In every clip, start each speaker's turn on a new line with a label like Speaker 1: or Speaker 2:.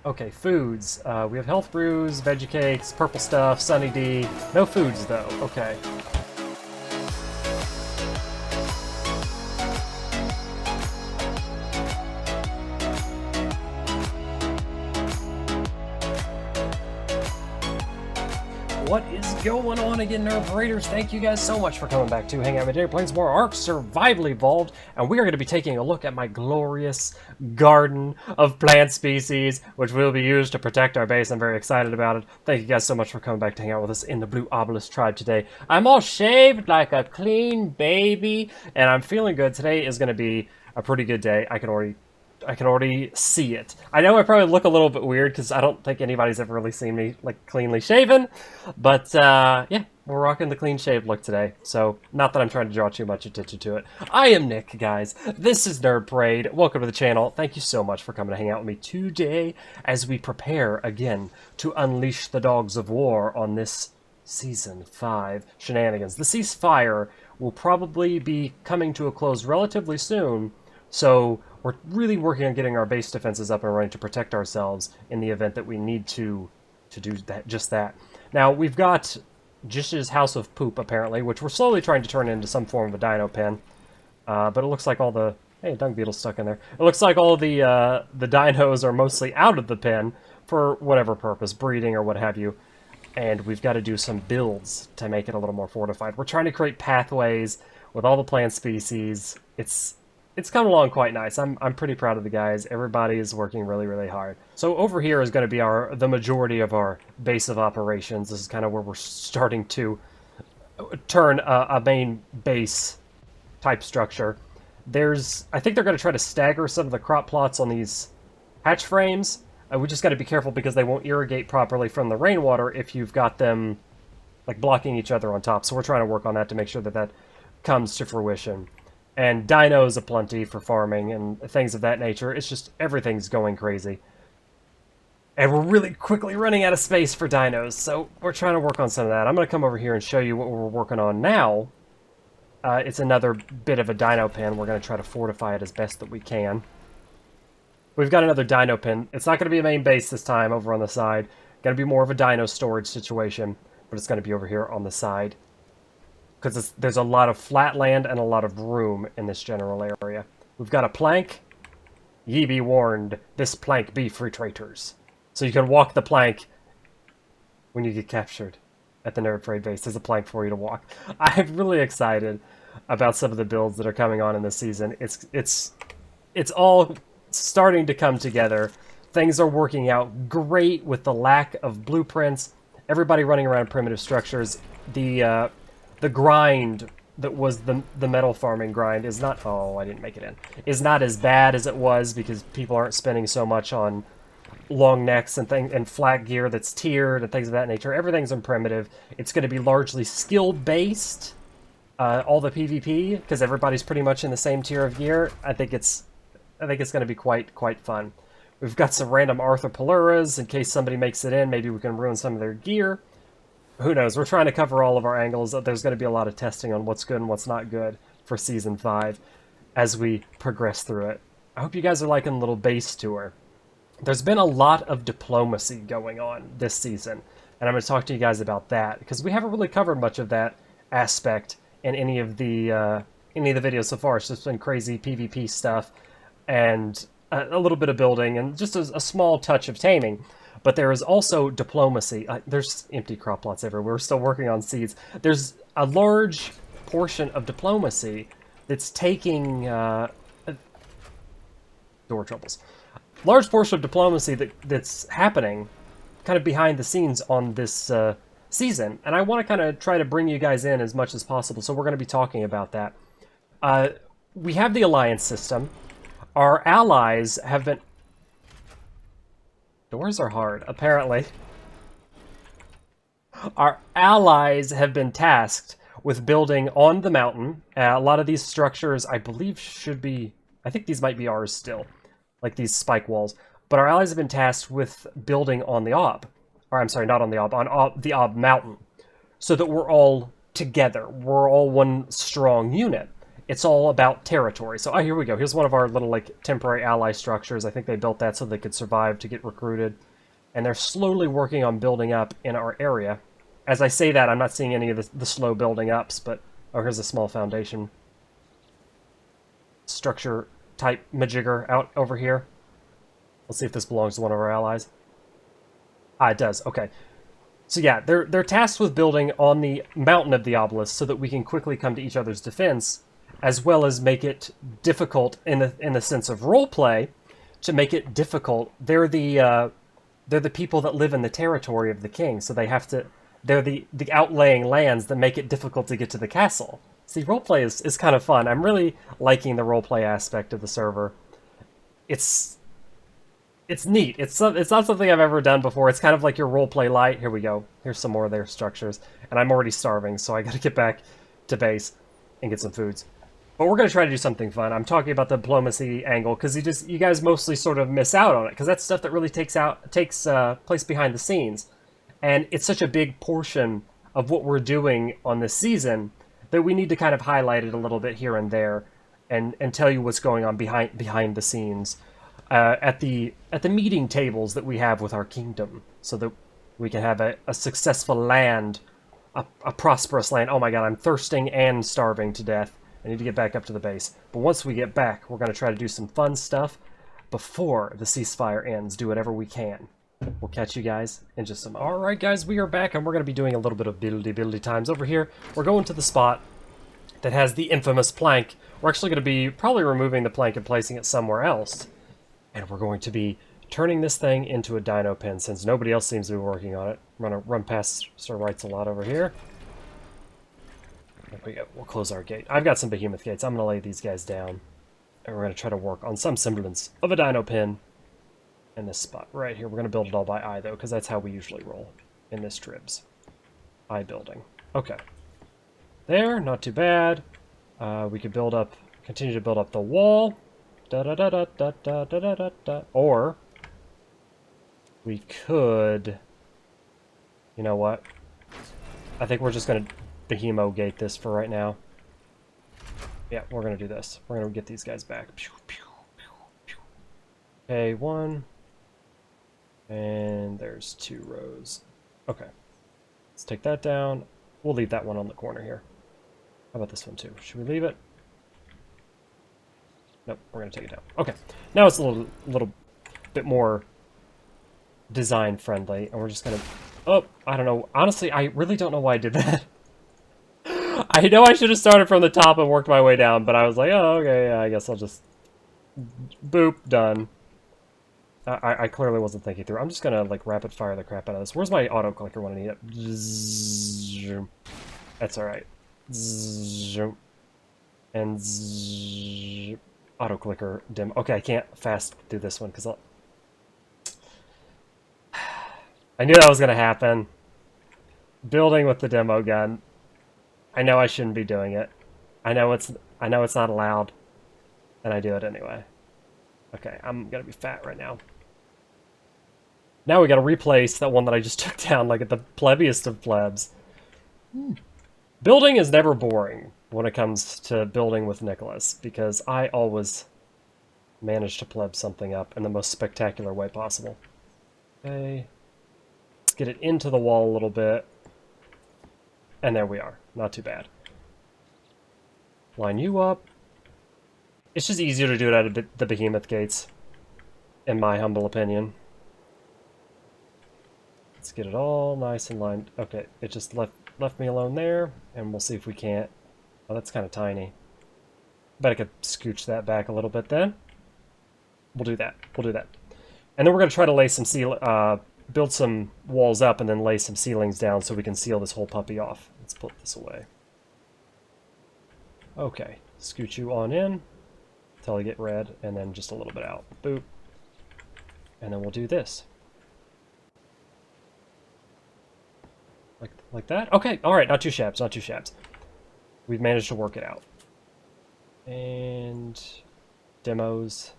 Speaker 1: Okay, foods. We have health brews, veggie cakes, purple stuff, Sunny D. No foods, though. Okay. What is going on again, Nerve Raiders? Thank you guys so much for coming back to hang out with me today, playing some more ARK Survival Evolved, and we are going to be taking a look at my glorious garden of plant species, which will be used to protect our base. I'm very excited about it. Thank you guys so much for coming back to hang out with us in the Blue Obelisk Tribe today. I'm all shaved like a clean baby, and I'm feeling good. Today is going to be a pretty good day. I can already see it. I know I probably look a little bit weird because I don't think anybody's ever really seen me like cleanly shaven, but yeah, we're rocking the clean shaved look today. So not that I'm trying to draw too much attention to it. I am Nick, guys. This is Nerd Parade. Welcome to the channel. Thank you so much for coming to hang out with me today as we prepare again to unleash the dogs of war on this Season 5 shenanigans. The ceasefire will probably be coming to a close relatively soon, so we're really working on getting our base defenses up and running to protect ourselves in the event that we need to do just that. Now, we've got Jish's House of Poop, apparently, which we're slowly trying to turn into some form of a dino pen. But it looks like all the... Hey, a dung beetle's stuck in there. It looks like all the dinos are mostly out of the pen for whatever purpose, breeding or what have you. And we've got to do some builds to make it a little more fortified. We're trying to create pathways with all the plant species. It's come along quite nice. I'm pretty proud of the guys. Everybody is working really, really hard. So over here is going to be the majority of our base of operations. This is kind of where we're starting to turn a main base type structure. I think they're going to try to stagger some of the crop plots on these hatch frames. We just got to be careful because they won't irrigate properly from the rainwater if you've got them like blocking each other on top. So we're trying to work on that to make sure that that comes to fruition. And dinos aplenty for farming and things of that nature. It's just everything's going crazy. And we're really quickly running out of space for dinos, so we're trying to work on some of that. I'm going to come over here and show you what we're working on now. It's another bit of a dino pen. We're going to try to fortify it as best that we can. We've got another dino pen. It's not going to be a main base this time over on the side. Going to be more of a dino storage situation, but it's going to be over here on the side. Because there's a lot of flat land and a lot of room in this general area. We've got a plank. Ye be warned, this plank be for traitors. So you can walk the plank when you get captured at the Nerd Parade base. There's a plank for you to walk. I'm really excited about some of the builds that are coming on in this season. It's all starting to come together. Things are working out great with the lack of blueprints. Everybody running around primitive structures. The grind that was the metal farming grind is not... Oh, I didn't make it in. Is not as bad as it was because people aren't spending so much on long necks and flat gear that's tiered and things of that nature. Everything's in primitive. It's going to be largely skill-based, all the PvP, because everybody's pretty much in the same tier of gear. I think it's going to be quite fun. We've got some random Arthropoluras in case somebody makes it in. Maybe we can ruin some of their gear. Who knows? We're trying to cover all of our angles. There's going to be a lot of testing on what's good and what's not good for Season 5 as we progress through it. I hope you guys are liking the little base tour. There's been a lot of diplomacy going on this season, and I'm going to talk to you guys about that, because we haven't really covered much of that aspect in any of the videos so far. It's just been crazy PvP stuff and a little bit of building and just a small touch of taming. But there is also diplomacy. There's empty crop plots everywhere. We're still working on seeds. There's a large portion of diplomacy that's taking... door troubles. Large portion of diplomacy that's happening kind of behind the scenes on this season. And I want to kind of try to bring you guys in as much as possible. So we're going to be talking about that. We have the alliance system. Our allies have been... Doors are hard, apparently. Our allies have been tasked with building on the mountain. A lot of these structures, I believe, should be... I think these might be ours still, like these spike walls. But our allies have been tasked with building on the Ob. Or, I'm sorry, not on the Ob, on the Ob mountain. So that we're all together. We're all one strong unit. it's all about territory. So, here we go. Here's one of our little, like, temporary ally structures. I think they built that so they could survive to get recruited. And they're slowly working on building up in our area. As I say that, I'm not seeing any of the slow building ups, but... Oh, here's a small foundation structure type majigger out over here. Let's see if this belongs to one of our allies. Ah, it does. Okay. So yeah, they're tasked with building on the mountain of the obelisk so that we can quickly come to each other's defense, as well as make it difficult in the sense of roleplay. To make it difficult, they're the people that live in the territory of the king, so they have to. They're the outlaying lands that make it difficult to get to the castle. See, roleplay is kind of fun. I'm really liking the roleplay aspect of the server. It's neat. It's not something I've ever done before. It's kind of like your roleplay light. Here we go. Here's some more of their structures. And I'm already starving, so I gotta get back to base and get some foods. But we're gonna try to do something fun. I'm talking about the diplomacy angle, because you guys mostly sort of miss out on it, because that's stuff that really takes place behind the scenes. And it's such a big portion of what we're doing on this season that we need to kind of highlight it a little bit here and there and tell you what's going on behind the scenes at the meeting tables that we have with our kingdom, so that we can have a successful land, a prosperous land. Oh my god, I'm thirsting and starving to death. I need to get back up to the base. But once we get back, we're going to try to do some fun stuff before the ceasefire ends. Do whatever we can. We'll catch you guys in just a moment. Alright guys, we are back, and we're going to be doing a little bit of buildy times. Over here, we're going to the spot that has the infamous plank. We're actually going to be probably removing the plank and placing it somewhere else. And we're going to be turning this thing into a dino pen, since nobody else seems to be working on it. I'm going to run past Sir Wrights a lot over here. There we go. We'll close our gate. I've got some behemoth gates. I'm going to lay these guys down. And we're going to try to work on some semblance of a dino pen in this spot right here. We're going to build it all by eye, though, because that's how we usually roll in this Tribes. Eye building. Okay. There, not too bad. We could continue to build up the wall. Or we could, you know what? I think we're just going to behemoth gate this for right now. Yeah, we're going to do this. We're going to get these guys back. Okay, 1. And there's 2 rows. Okay. Let's take that down. We'll leave that one on the corner here. How about this one too? Should we leave it? Nope, we're going to take it down. Okay. Now it's a little bit more design friendly, and we're just going to... Oh, I don't know. Honestly, I really don't know why I did that. I know I should have started from the top and worked my way down, but I was like, oh, okay, yeah, I guess I'll just... Boop, done. I clearly wasn't thinking through. I'm just gonna, like, rapid fire the crap out of this. Where's my auto clicker when I need it? That's alright. And auto clicker dim. Okay, I can't fast do this one because I knew that was gonna happen. Building with the demo gun. I know I shouldn't be doing it. I know it's not allowed, and I do it anyway. Okay, I'm gonna be fat right now. Now we gotta replace that one that I just took down, like at the plebiest of plebs. Building is never boring when it comes to building with Nicholas, because I always manage to pleb something up in the most spectacular way possible. Okay. Let's get it into the wall a little bit. And there we are. Not too bad. Line you up. It's just easier to do it out of the behemoth gates, in my humble opinion. Let's get it all nice and lined. Okay, it just left me alone there, and we'll see if we can't. Oh, that's kind of tiny. Bet I could scooch that back a little bit then. We'll do that. We'll do that. And then we're going to try to lay some build some walls up and then lay some ceilings down so we can seal this whole puppy off. Let's put this away. Okay, scoot you on in until I get red, and then just a little bit out. Boop. And then we'll do this. Like that? Okay, alright, not too shabs, not too shabs. We've managed to work it out. And... demos.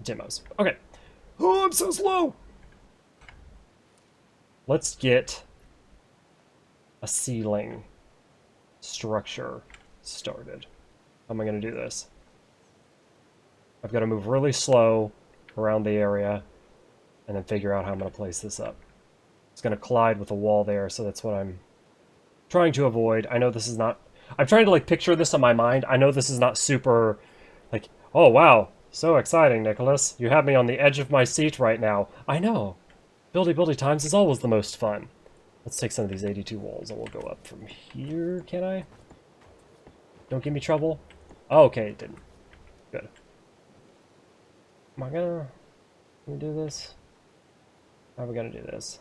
Speaker 1: Demos. Okay. Oh, I'm so slow! Let's get a ceiling structure started. How am I going to do this? I've got to move really slow around the area and then figure out how I'm going to place this up. It's going to collide with a wall there, so that's what I'm trying to avoid. I know this is not... I'm trying to, like, picture this in my mind. I know this is not super, like, oh, wow, so exciting, Nicholas. You have me on the edge of my seat right now. I know. Buildy times is always the most fun. Let's take some of these 82 walls, and we'll go up from here, can I? Don't give me trouble. Oh, okay, it didn't. Good. Am I gonna do this? How are we gonna do this?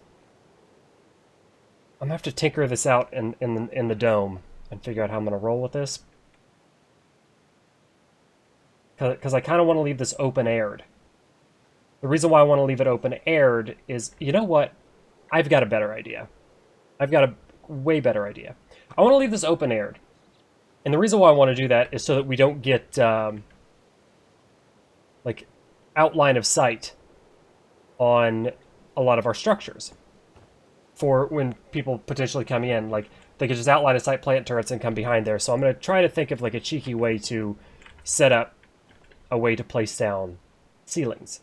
Speaker 1: I'm gonna have to tinker this out in the dome and figure out how I'm gonna roll with this. Because I kind of want to leave this open-aired. The reason why I want to leave it open-aired is, you know what? I've got a better idea. I've got a way better idea. I want to leave this open-aired. And the reason why I want to do that is so that we don't get, like, outline of sight on a lot of our structures. For when people potentially come in, like, they could just outline of sight plant turrets and come behind there. So I'm going to try to think of, like, a cheeky way to set up a way to place down ceilings.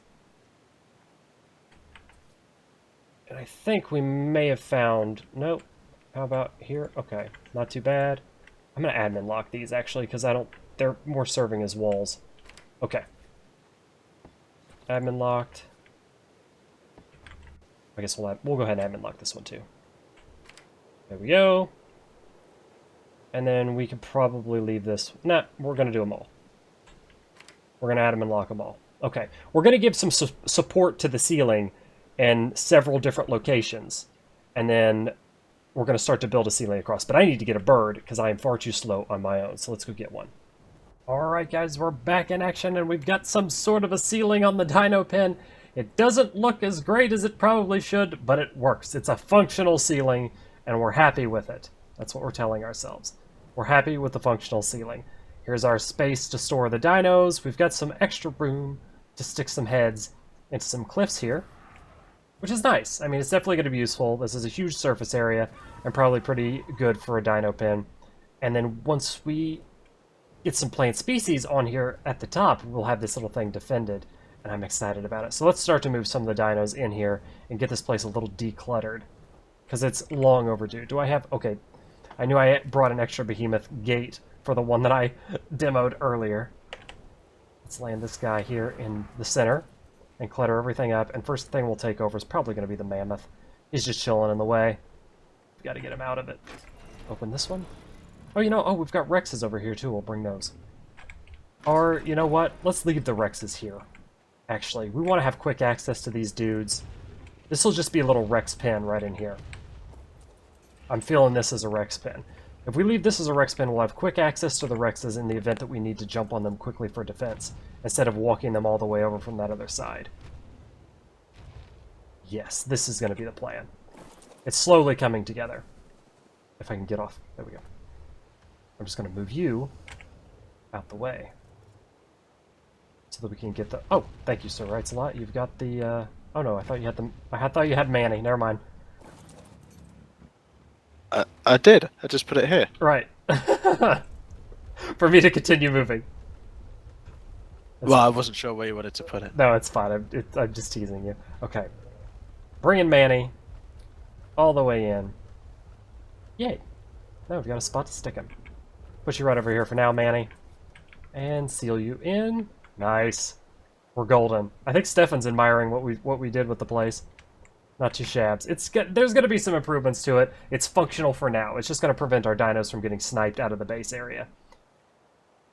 Speaker 1: And I think we may have found... Nope. How about here? Okay. Not too bad. I'm going to admin lock these, actually, because I don't... They're more serving as walls. Okay. Admin locked. I guess we'll go ahead and admin lock this one, too. There we go. And then we could probably leave this... Nah, we're going to do them all. We're going to admin lock them all. Okay. We're going to give some support to the ceiling in several different locations. And then we're going to start to build a ceiling across. But I need to get a bird because I am far too slow on my own. So let's go get one. Alright guys, we're back in action and we've got some sort of a ceiling on the dino pen. It doesn't look as great as it probably should, but it works. It's a functional ceiling and we're happy with it. That's what we're telling ourselves. We're happy with the functional ceiling. Here's our space to store the dinos. We've got some extra room to stick some heads into some cliffs here, which is nice. I mean, it's definitely going to be useful. This is a huge surface area and probably pretty good for a dino pen. And then once we get some plant species on here at the top, we'll have this little thing defended, and I'm excited about it. So let's start to move some of the dinos in here and get this place a little decluttered, because it's long overdue. Do I have... Okay, I knew I brought an extra behemoth gate for the one that I demoed earlier. Let's land this guy here in the center and clutter everything up, and first thing we'll take over is probably going to be the mammoth. He's just chilling in the way. We've got to get him out of it. Open this one. Oh, you know, oh, we've got Rexes over here, too. We'll bring those. Or, you know what? Let's leave the Rexes here. Actually, we want to have quick access to these dudes. This will just be a little Rex pen right in here. I'm feeling this as a Rex pen. If we leave this as a Rex pen, we'll have quick access to the Rexes in the event that we need to jump on them quickly for defense, instead of walking them all the way over from that other side. Yes, this is going to be the plan. It's slowly coming together. If I can get off. There we go. I'm just going to move you out the way so that we can get the... Oh, thank you, Sir Wrights a lot. You've got the... Oh no, I thought you had the... I thought you had Manny. Never mind.
Speaker 2: I did. I just put it here.
Speaker 1: Right. For me to continue moving.
Speaker 2: Well, I wasn't sure where you wanted to put it.
Speaker 1: No, it's fine. I'm just teasing you. Okay. Bring in Manny all the way in. Yay. Now we've got a spot to stick him. Push you right over here for now, Manny. And seal you in. Nice. We're golden. I think Stefan's admiring what we did with the place. Not too shabs. There's going to be some improvements to it. It's functional for now. It's just going to prevent our dinos from getting sniped out of the base area.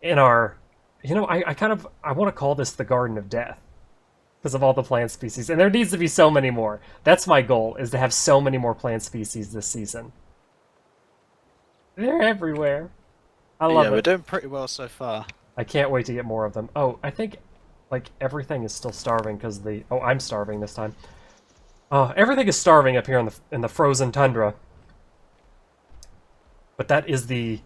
Speaker 1: In our... You know, I want to call this the Garden of Death, because of all the plant species. And there needs to be so many more. That's my goal, is to have so many more plant species this season. They're everywhere. I love it.
Speaker 2: Yeah, we're doing pretty well so far.
Speaker 1: I can't wait to get more of them. Oh, I think, like, everything is still starving because the... Oh, I'm starving this time. Oh, everything is starving up here in the frozen tundra. But that is the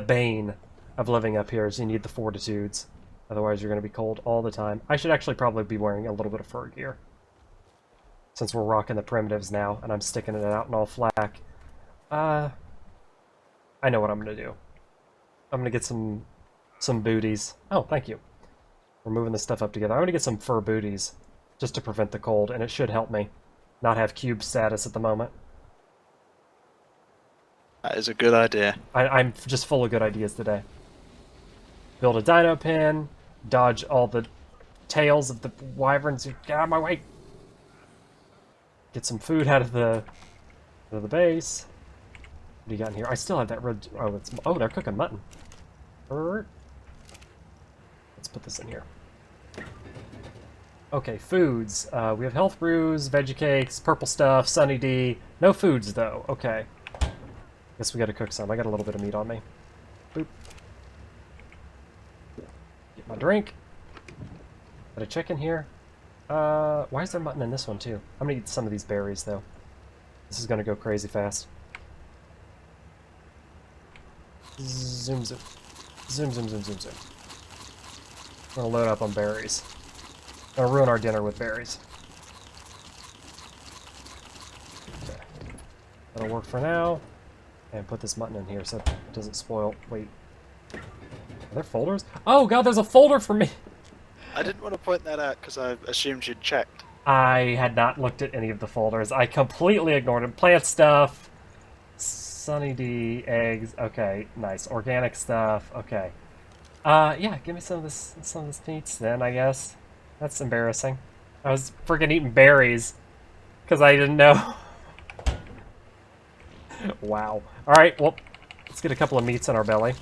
Speaker 1: bane of living up here, is you need the fortitudes. Otherwise you're going to be cold all the time. I should actually probably be wearing a little bit of fur gear, since we're rocking the primitives now, and I'm sticking it out in all flak. I know what I'm going to do. I'm gonna get some booties. Oh, thank you. We're moving this stuff up together. I'm gonna get some fur booties just to prevent the cold, and it should help me not have cube status at the moment.
Speaker 2: That is a good idea.
Speaker 1: I'm just full of good ideas today. Build a dino pen, dodge all the tails of the wyverns. Get out of my way. Get some food out of the base. What do you got in here? I still have that red. Oh, they're cooking mutton. Let's put this in here. Okay, foods. We have health brews, veggie cakes, purple stuff, Sunny D. No foods though. Okay. Guess we gotta cook some. I got a little bit of meat on me. Boop. Get my drink. Got a chicken here. Why is there mutton in this one too? I'm gonna eat some of these berries though. This is gonna go crazy fast. Zoom, zoom. Zoom, zoom, zoom, zoom, zoom. I'm gonna load up on berries. I'm gonna ruin our dinner with berries. Okay. That'll work for now. And put this mutton in here so it doesn't spoil. Wait. Are there folders? Oh god, there's a folder for me!
Speaker 2: I didn't want to point that out because I assumed you'd checked.
Speaker 1: I had not looked at any of the folders. I completely ignored them. Plant stuff. Sunny D, eggs. Okay, nice. Organic stuff. Okay. Yeah, give me some of this meats then, I guess. That's embarrassing. I was freaking eating berries because I didn't know. Wow. All right, well, let's get a couple of meats in our belly.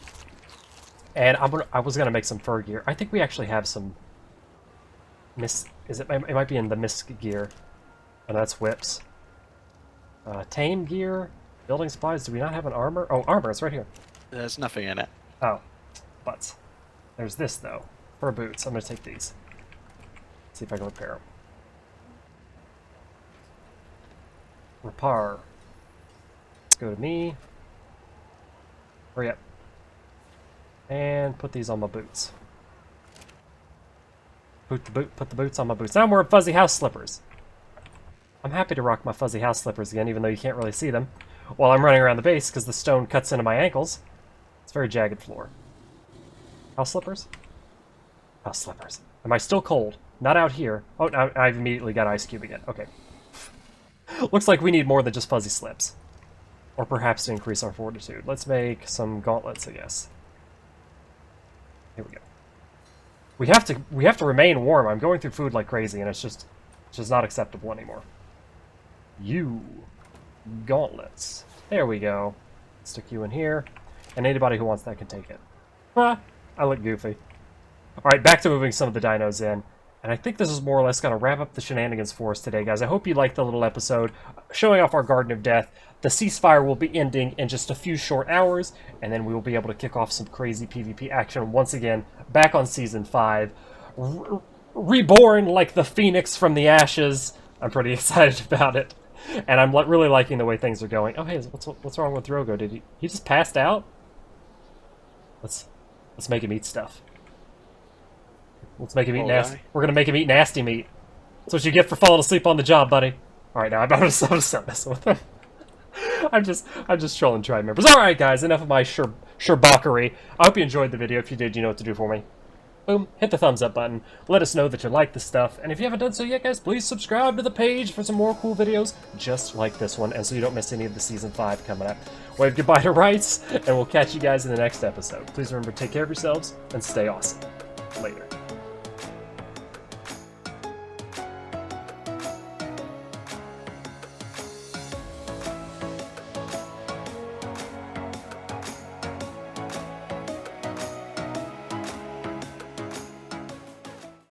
Speaker 1: And I was gonna make some fur gear. I think we actually have some. It might be in the misc gear. And that's whips. Tame gear, building supplies. Do we not have an armor? Oh, armor. It's right here.
Speaker 2: There's nothing in it.
Speaker 1: Oh, butts. There's this though. Fur boots. I'm gonna take these. See if I can repair them. Repair. Let's go to me. Hurry up. And put these on my boots. Put the boots on my boots. Now I'm wearing fuzzy house slippers. I'm happy to rock my fuzzy house slippers again, even though you can't really see them, while I'm running around the base because the stone cuts into my ankles. It's very jagged floor. House slippers? House slippers. Am I still cold? Not out here. Oh, no, I've immediately got ice cube again. Okay. Looks like we need more than just fuzzy slips. Or perhaps to increase our fortitude. Let's make some gauntlets, I guess. Here we go. We have to remain warm. I'm going through food like crazy, and it's just not acceptable anymore. Gauntlets. There we go. Stick you in here, and anybody who wants that can take it. Ah, I look goofy. All right, back to moving some of the dinos in. And I think this is more or less going to wrap up the shenanigans for us today, guys. I hope you liked the little episode showing off our Garden of Death. The ceasefire will be ending in just a few short hours, and then we will be able to kick off some crazy PvP action once again, back on Season 5. Reborn like the phoenix from the ashes. I'm pretty excited about it. And I'm really liking the way things are going. Oh, hey, what's wrong with Drogo? Did he just passed out? Let's make him eat stuff. Let's make him eat nasty. We're gonna make him eat nasty meat. That's what you get for falling asleep on the job, buddy. All right, now I'm gonna stop messing with him. I'm just trolling tribe members. All right, guys, enough of my sherbockery. I hope you enjoyed the video. If you did, you know what to do for me. Boom, hit the thumbs up button. Let us know that you like the stuff. And if you haven't done so yet, guys, please subscribe to the page for some more cool videos just like this one, and so you don't miss any of the Season 5 coming up. Wave goodbye to Rights, and we'll catch you guys in the next episode. Please remember to take care of yourselves and stay awesome. Later.